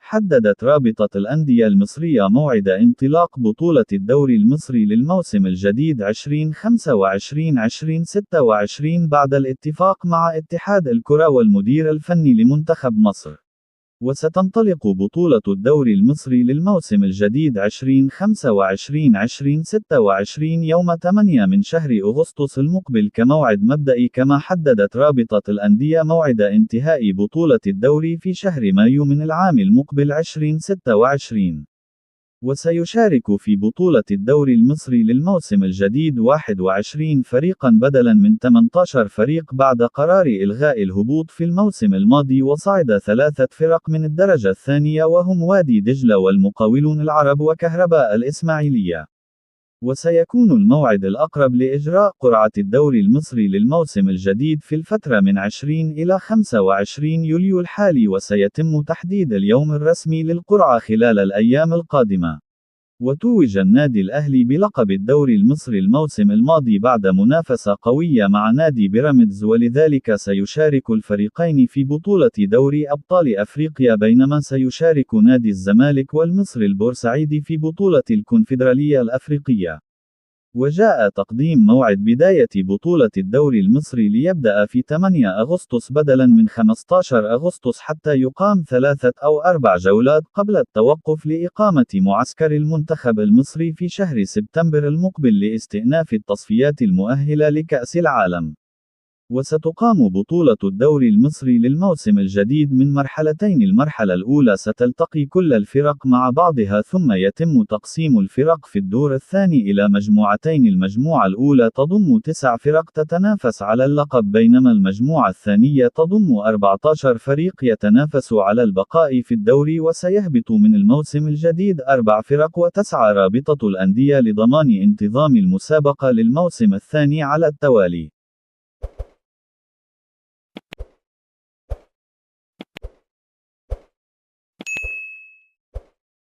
حددت رابطة الأندية المصرية موعد انطلاق بطولة الدوري المصري للموسم الجديد 2025-2026 بعد الاتفاق مع اتحاد الكرة والمدير الفني لمنتخب مصر. وستنطلق بطولة الدوري المصري للموسم الجديد 2025-2026 يوم 8 من شهر أغسطس المقبل كموعد مبدئي، كما حددت رابطة الأندية موعد انتهاء بطولة الدوري في شهر مايو من العام المقبل 2026. وسيشارك في بطولة الدوري المصري للموسم الجديد 21 فريقا بدلا من 18 فريق بعد قرار إلغاء الهبوط في الموسم الماضي، وصعد 3 فرق من الدرجة الثانية وهم وادي دجلة والمقاولون العرب وكهرباء الإسماعيلية. وسيكون الموعد الأقرب لإجراء قرعة الدوري المصري للموسم الجديد في الفترة من 20 إلى 25 يوليو الحالي، وسيتم تحديد اليوم الرسمي للقرعة خلال الأيام القادمة. وتوج النادي الأهلي بلقب الدوري المصري الموسم الماضي بعد منافسة قوية مع نادي بيراميدز، ولذلك سيشارك الفريقين في بطولة دوري أبطال أفريقيا، بينما سيشارك نادي الزمالك والمصري البورسعيدي في بطولة الكونفدرالية الأفريقية. وجاء تقديم موعد بداية بطولة الدوري المصري ليبدأ في 8 أغسطس بدلاً من 15 أغسطس، حتى يقام 3 أو 4 جولات قبل التوقف لإقامة معسكر المنتخب المصري في شهر سبتمبر المقبل لاستئناف التصفيات المؤهلة لكأس العالم. وستقام بطولة الدوري المصري للموسم الجديد من مرحلتين. المرحلة الأولى ستلتقي كل الفرق مع بعضها، ثم يتم تقسيم الفرق في الدور الثاني إلى مجموعتين. المجموعة الأولى تضم 9 فرق تتنافس على اللقب، بينما المجموعة الثانية تضم 14 فريق يتنافس على البقاء في الدوري. وسيهبط من الموسم الجديد 4 فرق، وتسعى رابطة الأندية لضمان انتظام المسابقة للموسم الثاني على التوالي.